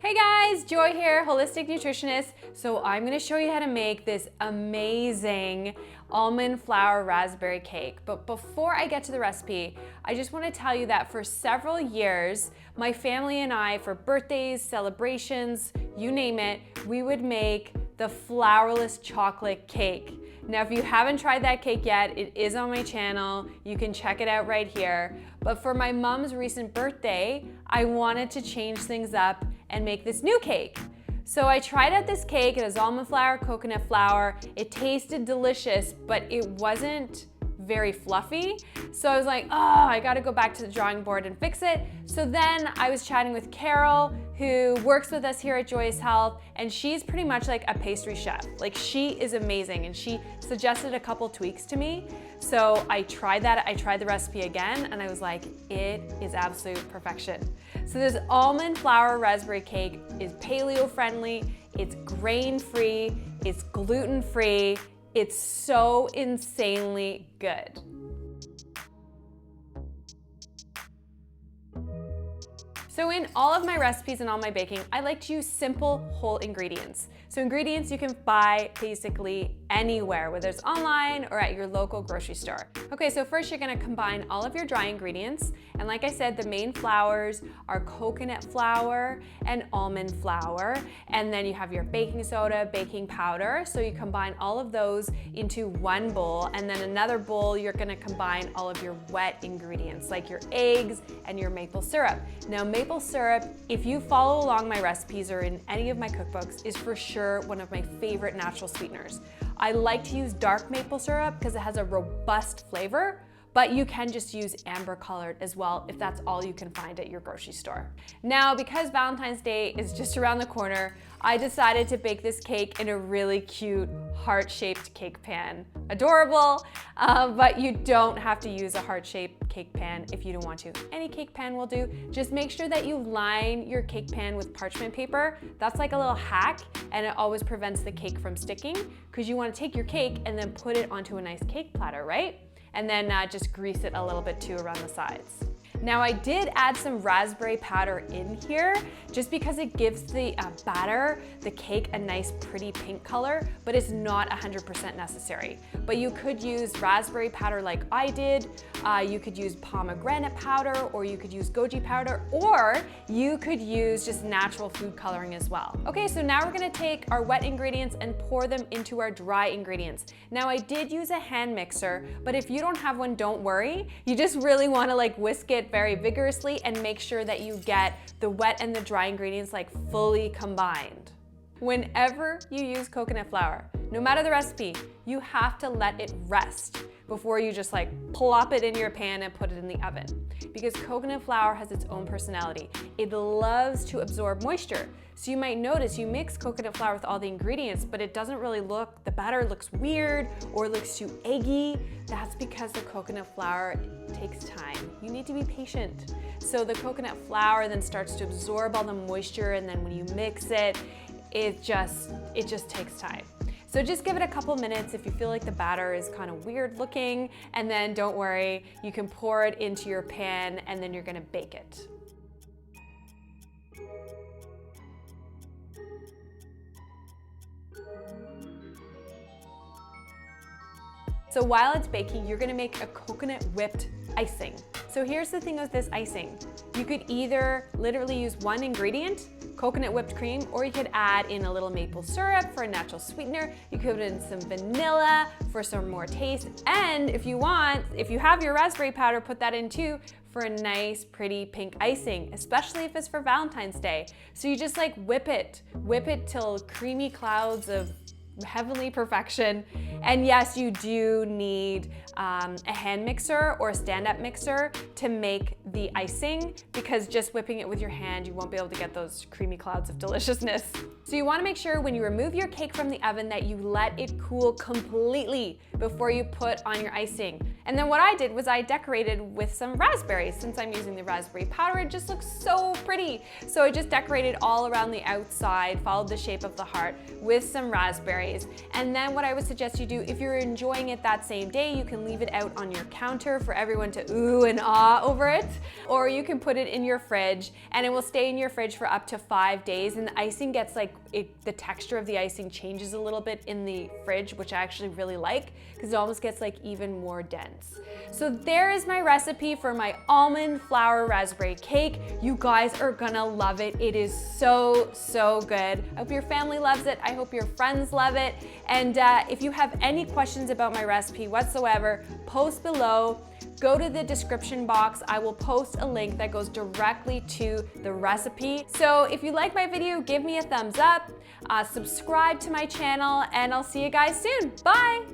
Hey guys, Joy here, holistic nutritionist. So I'm gonna show you how to make this amazing almond flour raspberry cake. But before I get to the recipe, I just wanna tell you that for several years, my family and I, for birthdays, celebrations, you name it, we would make the flourless chocolate cake. Now, if you haven't tried that cake yet, it is on my channel. You can check it out right here. But for my mom's recent birthday, I wanted to change things up and make this new cake. So I tried out this cake. It has almond flour, coconut flour. It tasted delicious, but it wasn't very fluffy. So I was like, oh, I gotta go back to the drawing board and fix it. So then I was chatting with Carol, who works with us here at Joyous Health, and she's pretty much like a pastry chef. Like, she is amazing, and she suggested a couple tweaks to me. So I tried that, I tried the recipe again, and I was like, it is absolute perfection. So this almond flour raspberry cake is paleo-friendly, it's grain-free, it's gluten-free, it's so insanely good. So in all of my recipes and all my baking, I like to use simple whole ingredients. So ingredients you can buy basically anywhere, whether it's online or at your local grocery store. Okay, so first you're gonna combine all of your dry ingredients. And like I said, the main flours are coconut flour and almond flour. And then you have your baking soda, baking powder. So you combine all of those into one bowl. And then another bowl, you're gonna combine all of your wet ingredients, like your eggs and your maple syrup. Now, maple syrup, if you follow along my recipes or in any of my cookbooks, is for sure one of my favorite natural sweeteners. I like to use dark maple syrup because it has a robust flavor, but you can just use amber colored as well if that's all you can find at your grocery store. Now, because Valentine's Day is just around the corner, I decided to bake this cake in a really cute heart-shaped cake pan. Adorable, but you don't have to use a heart-shaped cake pan if you don't want to. Any cake pan will do. Just make sure that you line your cake pan with parchment paper. That's like a little hack, and it always prevents the cake from sticking, because you want to take your cake and then put it onto a nice cake platter, right? And then just grease it a little bit too around the sides. Now, I did add some raspberry powder in here just because it gives the batter, the cake, a nice pretty pink color, but it's not 100% necessary. But you could use raspberry powder like I did, you could use pomegranate powder, or you could use goji powder, or you could use just natural food coloring as well. Okay, so now we're gonna take our wet ingredients and pour them into our dry ingredients. Now, I did use a hand mixer, but if you don't have one, don't worry. You just really wanna like whisk it very vigorously and make sure that you get the wet and the dry ingredients like fully combined. Whenever you use coconut flour, no matter the recipe, you have to let it rest before you just like plop it in your pan and put it in the oven. Because coconut flour has its own personality. It loves to absorb moisture. So you might notice you mix coconut flour with all the ingredients, but it doesn't really look, the batter looks weird or looks too eggy. That's because the coconut flour takes time. You need to be patient. So the coconut flour then starts to absorb all the moisture, and then when you mix it, it just takes time. So just give it a couple minutes if you feel like the batter is kind of weird looking, and then don't worry, you can pour it into your pan and then you're gonna bake it. So while it's baking, you're gonna make a coconut whipped icing. So here's the thing with this icing. You could either literally use one ingredient, coconut whipped cream, or you could add in a little maple syrup for a natural sweetener. You could put in some vanilla for some more taste. And if you want, if you have your raspberry powder, put that in too for a nice, pretty pink icing, especially if it's for Valentine's Day. So you just like whip it till creamy clouds of heavenly perfection. And yes, you do need a hand mixer or a stand-up mixer to make the icing, because just whipping it with your hand, you won't be able to get those creamy clouds of deliciousness. So you wanna make sure when you remove your cake from the oven that you let it cool completely before you put on your icing. And then what I did was I decorated with some raspberries. Since I'm using the raspberry powder, it just looks so pretty. So I just decorated all around the outside, followed the shape of the heart with some raspberries. And then what I would suggest you do, if you're enjoying it that same day, you can leave it out on your counter for everyone to ooh and ah over it, or you can put it in your fridge and it will stay in your fridge for up to 5 days. And the icing gets like, the texture of the icing changes a little bit in the fridge, which I actually really like because it almost gets like even more dense. So there is my recipe for my almond flour raspberry cake. You guys are gonna love it. It is so, so good. I hope your family loves it. I hope your friends love it. And if you have any questions about my recipe whatsoever, post below. Go to the description box. I will post a link that goes directly to the recipe. So if you like my video, give me a thumbs up, subscribe to my channel, and I'll see you guys soon. Bye.